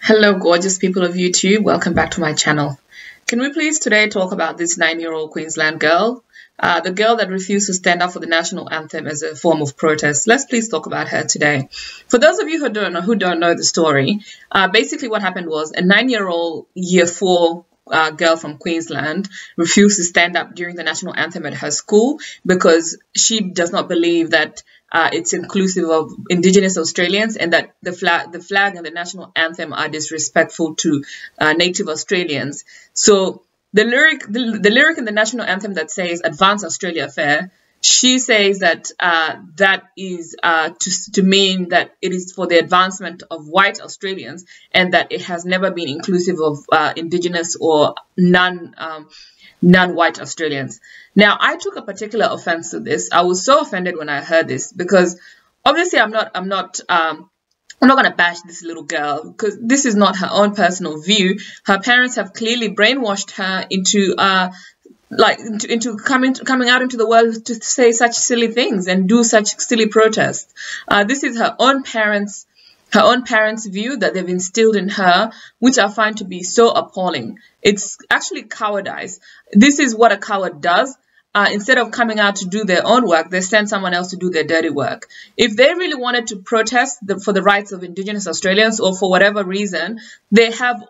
Hello, gorgeous people of YouTube. Welcome back to my channel. Can we please today talk about this 9-year-old Queensland girl, the girl that refused to stand up for the national anthem as a form of protest? Let's please talk about her today. For those of you who don't know the story, basically what happened was a 9-year-old year 4 girl from Queensland refused to stand up during the national anthem at her school because she does not believe that it's inclusive of Indigenous Australians and that the flag and the national anthem are disrespectful to Native Australians. So the lyric in the national anthem that says "Advance Australia Fair," she says that that is to mean that it is for the advancement of white Australians and that it has never been inclusive of Indigenous or non-white Australians. Now, I took a particular offense to this. I was so offended when I heard this because obviously I'm not going to bash this little girl because this is not her own personal view. Her parents have clearly brainwashed her into coming out into the world to say such silly things and do such silly protests. This is her own parents' view that they've instilled in her, which I find to be so appalling. It's actually cowardice. This is what a coward does. Instead of coming out to do their own work, they send someone else to do their dirty work. If they really wanted to protest for the rights of Indigenous Australians or for whatever reason, they have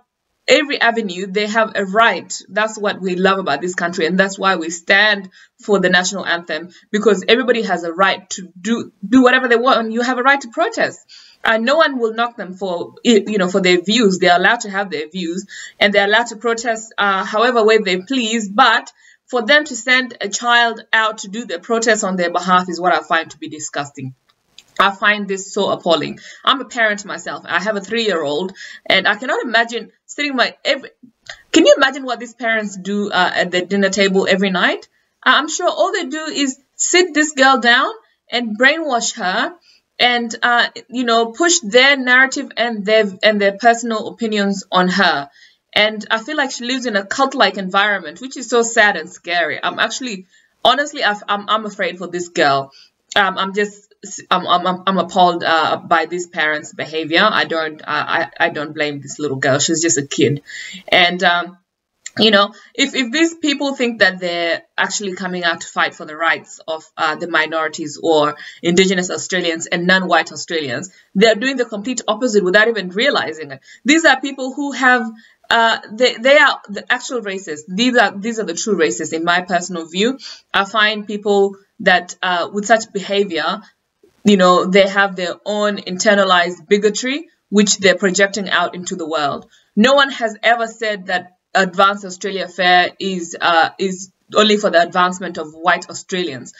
every avenue. They have a right. That's what we love about this country, and that's why we stand for the national anthem, because everybody has a right to do whatever they want, and you have a right to protest. No one will knock them for their views. They're allowed to have their views, and they're allowed to protest however way they please. But for them to send a child out to do their protest on their behalf is what I find to be disgusting. I find this so appalling. I'm a parent myself. I have a 3-year-old, and I cannot imagine sitting Can you imagine what these parents do at the dinner table every night? I'm sure all they do is sit this girl down and brainwash her and push their narrative and their personal opinions on her. And I feel like she lives in a cult-like environment, which is so sad and scary. I'm afraid for this girl. I'm appalled by these parents' behavior. I don't blame this little girl. She's just a kid. And if these people think that they're actually coming out to fight for the rights of the minorities or Indigenous Australians and non-white Australians, they're doing the complete opposite without even realizing it. These are people who have they are the actual racists. These are the true racists in my personal view. I find people that with such behavior, they have their own internalized bigotry, which they're projecting out into the world. No one has ever said that Advance Australia Fair is only for the advancement of white Australians.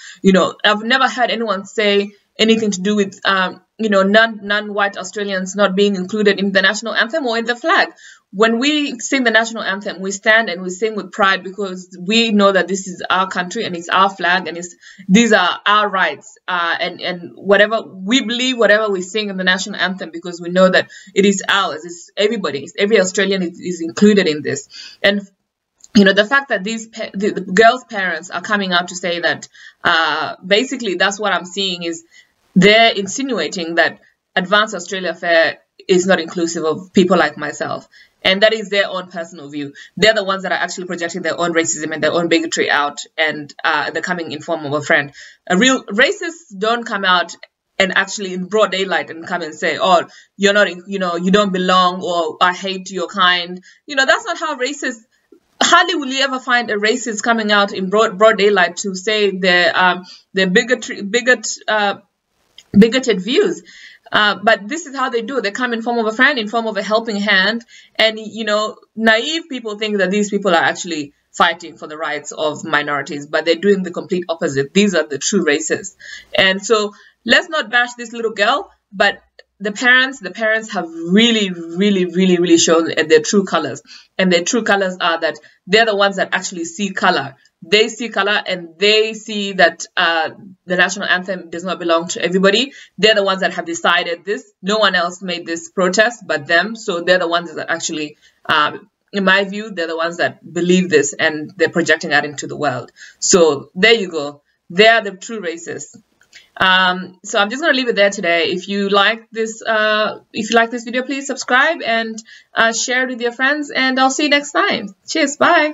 I've never heard anyone say anything to do with non-white Australians not being included in the national anthem or in the flag. When we sing the national anthem, we stand and we sing with pride because we know that this is our country and it's our flag and these are our rights. And whatever we believe, whatever we sing in the national anthem, because we know that it is ours. It's everybody's. Every Australian is included in this. And the fact that the girls' parents are coming out to say that, basically that's what I'm seeing is they're insinuating that Advance Australia Fair is not inclusive of people like myself. And that is their own personal view. They're the ones that are actually projecting their own racism and their own bigotry out, and they're coming in form of a friend. Real racists don't come out and actually in broad daylight and come and say, "Oh, you're not, you don't belong," or "I hate your kind." That's not how racists. Hardly will you ever find a racist coming out in broad daylight to say their bigoted views. But this is how they do it. They come in form of a friend, in form of a helping hand. And, naive people think that these people are actually fighting for the rights of minorities, but they're doing the complete opposite. These are the true racists. And so let's not bash this little girl, but the parents have really, really, really, really shown their true colors. And their true colors are that they're the ones that actually see color. They see color and they see that the national anthem does not belong to everybody. They're the ones that have decided this. No one else made this protest but them. So they're the ones that actually, in my view, they're the ones that believe this and they're projecting that into the world. So there you go. They are the true racists. So I'm just gonna leave it there today. If you like this video, please subscribe and share it with your friends, and I'll see you next time. Cheers, bye.